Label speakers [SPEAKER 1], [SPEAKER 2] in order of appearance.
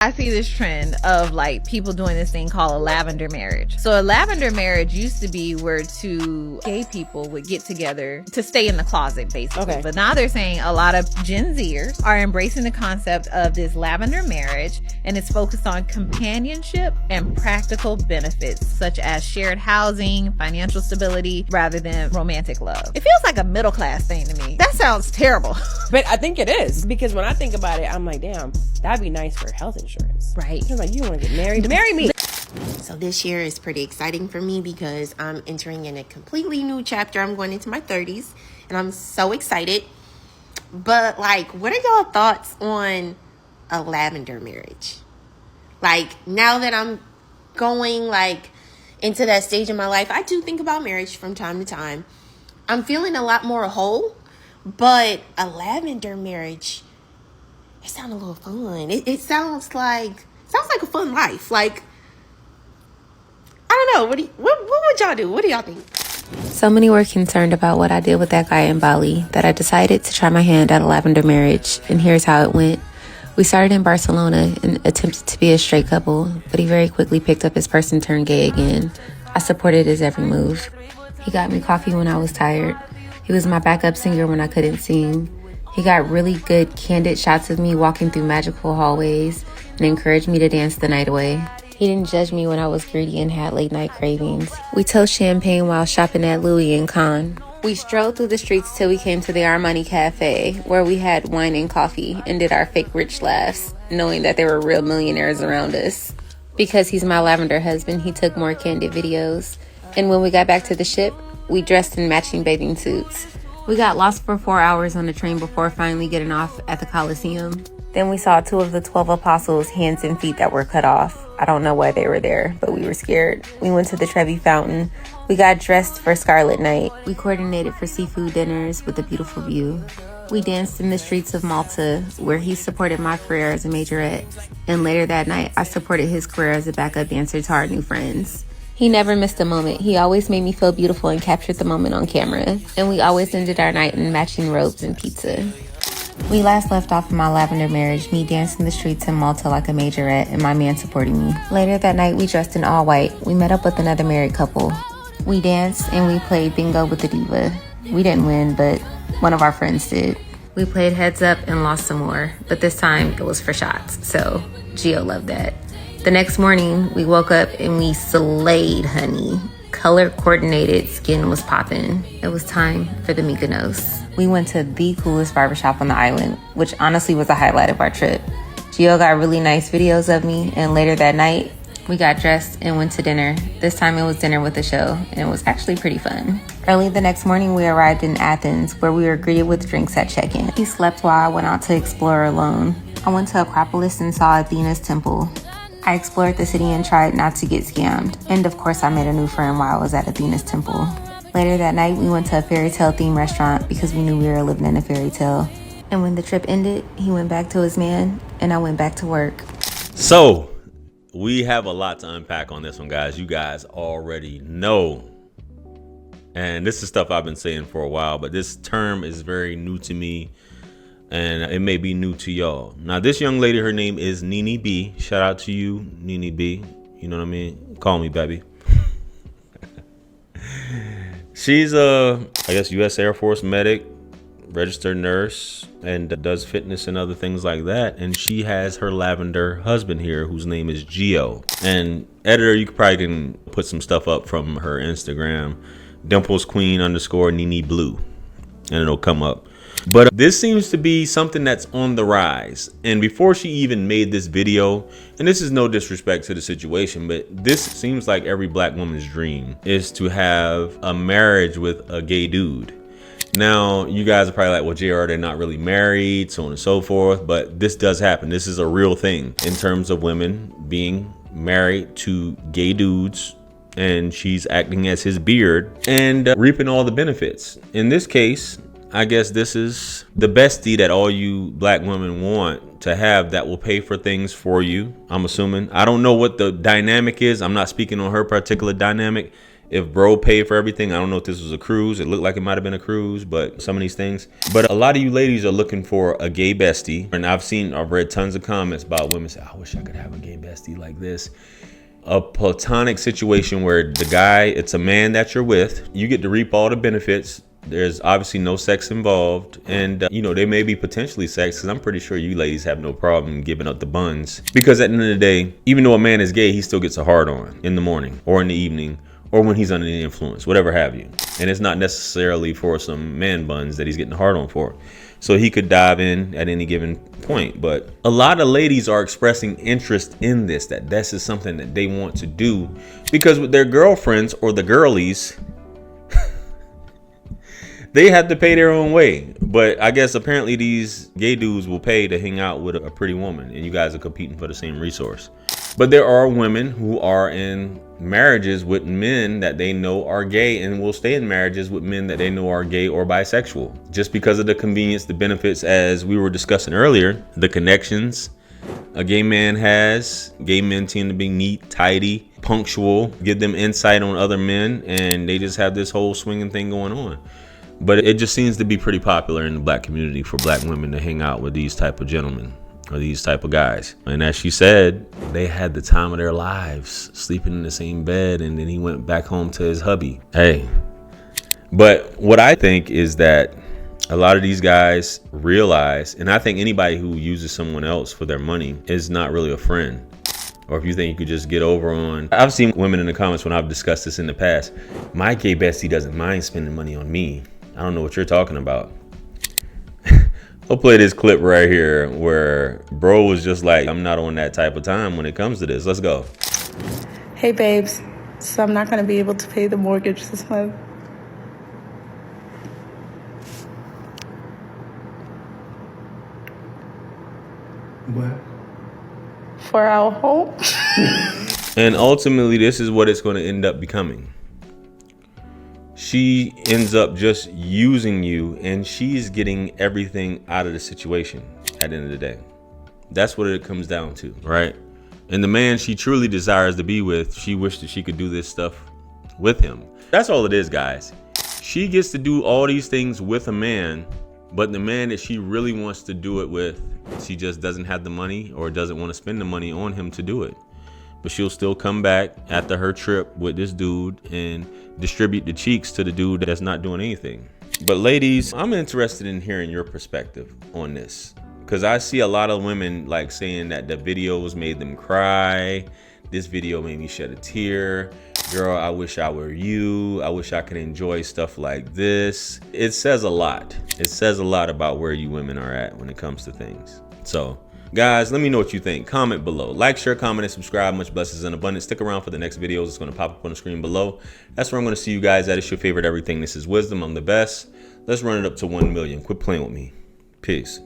[SPEAKER 1] I see this trend of like people doing this thing called a lavender marriage. So a lavender marriage used to be where two gay people would get together to stay in the closet, basically.
[SPEAKER 2] Okay.
[SPEAKER 1] But now they're saying a lot of Gen Zers are embracing the concept of this lavender marriage, and it's focused on companionship and practical benefits such as shared housing, financial stability, rather than romantic love. It feels like a middle class thing to me. That sounds terrible.
[SPEAKER 2] But I think it is, because when I think about it, I'm like, damn, that'd be nice for health insurance.
[SPEAKER 1] Right.
[SPEAKER 2] I'm like, you want to get married? Marry me.
[SPEAKER 3] So this year is pretty exciting for me because I'm entering in a completely new chapter. I'm going into my 30s and I'm so excited. But like, what are y'all thoughts on a lavender marriage? Like, now that I'm going like into that stage in my life, I do think about marriage from time to time. I'm feeling a lot more whole, but a lavender marriage, it sounds a little fun. It sounds like a fun life. Like, I don't know. What would y'all do? What do y'all think?
[SPEAKER 4] So many were concerned about what I did with that guy in Bali that I decided to try my hand at a lavender marriage, and here's how it went. We started in Barcelona and attempted to be a straight couple, but he very quickly picked up his purse and turned gay again. I supported his every move. He got me coffee when I was tired. He was my backup singer when I couldn't sing. He got really good, candid shots of me walking through magical hallways and encouraged me to dance the night away. He didn't judge me when I was greedy and had late night cravings. We toast champagne while shopping at Louis and Cannes. We strolled through the streets till we came to the Armani Cafe, where we had wine and coffee and did our fake rich laughs, knowing that there were real millionaires around us. Because he's my lavender husband, he took more candid videos. And when we got back to the ship, we dressed in matching bathing suits. We got lost for 4 hours on the train before finally getting off at the Coliseum. Then we saw 2 of the 12 apostles' hands and feet that were cut off. I don't know why they were there, but we were scared. We went to the Trevi Fountain. We got dressed for Scarlet Night. We coordinated for seafood dinners with a beautiful view. We danced in the streets of Malta, where he supported my career as a majorette. And later that night, I supported his career as a backup dancer to our new friends. He never missed a moment. He always made me feel beautiful and captured the moment on camera. And we always ended our night in matching robes and pizza. We last left off in my lavender marriage, me dancing the streets in Malta like a majorette and my man supporting me. Later that night, we dressed in all white. We met up with another married couple. We danced and we played bingo with the diva. We didn't win, but one of our friends did. We played heads up and lost some more, but this time it was for shots, so Gio loved that. The next morning, we woke up and we slayed, honey. Color coordinated, skin was popping. It was time for the Mykonos. We went to the coolest barbershop on the island, which honestly was the highlight of our trip. Gio got really nice videos of me, and later that night, we got dressed and went to dinner. This time it was dinner with a show, and it was actually pretty fun. Early the next morning, we arrived in Athens, where we were greeted with drinks at check-in. He slept while I went out to explore alone. I went to Acropolis and saw Athena's temple. I explored the city and tried not to get scammed. And of course, I made a new friend while I was at Athena's temple. Later that night, we went to a fairy tale themed restaurant because we knew we were living in a fairy tale. And when the trip ended, he went back to his man and I went back to work.
[SPEAKER 5] So we have a lot to unpack on this one, guys. You guys already know. And this is stuff I've been saying for a while, but this term is very new to me. And it may be new to y'all. Now, this young lady, her name is Nini B. Shout out to you, Nini B. You know what I mean? Call me, baby. She's I guess, U.S. Air Force medic, registered nurse, and does fitness and other things like that. And she has her lavender husband here, whose name is Gio. And editor, you can put some stuff up from her Instagram, DimplesQueen_Nini Blue, and it'll come up. But this seems to be something that's on the rise. And before she even made this video, and this is no disrespect to the situation, but this seems like every black woman's dream is to have a marriage with a gay dude. Now, you guys are probably like, well, JR, they're not really married, so on and so forth. But this does happen. This is a real thing in terms of women being married to gay dudes. And she's acting as his beard and reaping all the benefits. In this case, I guess this is the bestie that all you black women want to have that will pay for things for you, I'm assuming. I don't know what the dynamic is. I'm not speaking on her particular dynamic. if bro paid for everything. I don't know if this was a cruise. It looked like it might have been a cruise, but some of these things. But a lot of you ladies are looking for a gay bestie. And I've read tons of comments about women say, I wish I could have a gay bestie like this. A platonic situation where the guy, it's a man that you're with. You get to reap all the benefits. There's obviously no sex involved, and you know, there may be potentially sex, because I'm pretty sure you ladies have no problem giving up the buns, because at the end of the day, even though a man is gay, he still gets a hard on in the morning or in the evening or when he's under the influence, whatever have you. And it's not necessarily for some man buns that he's getting a hard on for. So he could dive in at any given point. But a lot of ladies are expressing interest in this, that this is something that they want to do, because with their girlfriends or the girlies, they have to pay their own way. But I guess apparently these gay dudes will pay to hang out with a pretty woman, and you guys are competing for the same resource. But there are women who are in marriages with men that they know are gay, and will stay in marriages with men that they know are gay or bisexual, just because of the convenience, the benefits, as we were discussing earlier, the connections a gay man has. Gay men tend to be neat, tidy, punctual, give them insight on other men, and they just have this whole swinging thing going on. But it just seems to be pretty popular in the black community for black women to hang out with these type of gentlemen or these type of guys. And as she said, they had the time of their lives sleeping in the same bed, and then he went back home to his hubby. Hey, but what I think is that a lot of these guys realize, and I think anybody who uses someone else for their money is not really a friend. Or if you think you could just get over on, I've seen women in the comments when I've discussed this in the past, my gay bestie doesn't mind spending money on me. I don't know what you're talking about. I'll play this clip right here where bro was just like, I'm not on that type of time when it comes to this. Let's go.
[SPEAKER 6] Hey babes, so I'm not gonna be able to pay the mortgage this month.
[SPEAKER 7] What?
[SPEAKER 6] For our home.
[SPEAKER 5] And ultimately, this is what it's going to end up becoming. She ends up just using you, and she's getting everything out of the situation at the end of the day. That's what it comes down to, right? And the man she truly desires to be with, she wished that she could do this stuff with him. That's all it is, guys. She gets to do all these things with a man, but the man that she really wants to do it with, she just doesn't have the money or doesn't want to spend the money on him to do it. But she'll still come back after her trip with this dude and distribute the cheeks to the dude that's not doing anything. But ladies, I'm interested in hearing your perspective on this, because I see a lot of women like saying that the videos made them cry. This video made me shed a tear. Girl, I wish I were you. I wish I could enjoy stuff like this. It says a lot. It says a lot about where you women are at when it comes to things. So guys, let me know what you think. Comment below. Like, share, comment, and subscribe. Much blessings and abundance. Stick around for the next videos. It's going to pop up on the screen below. That's where I'm going to see you guys at. It's your favorite everything. This is Wisdom. I'm the best. Let's run it up to 1 million. Quit playing with me. Peace.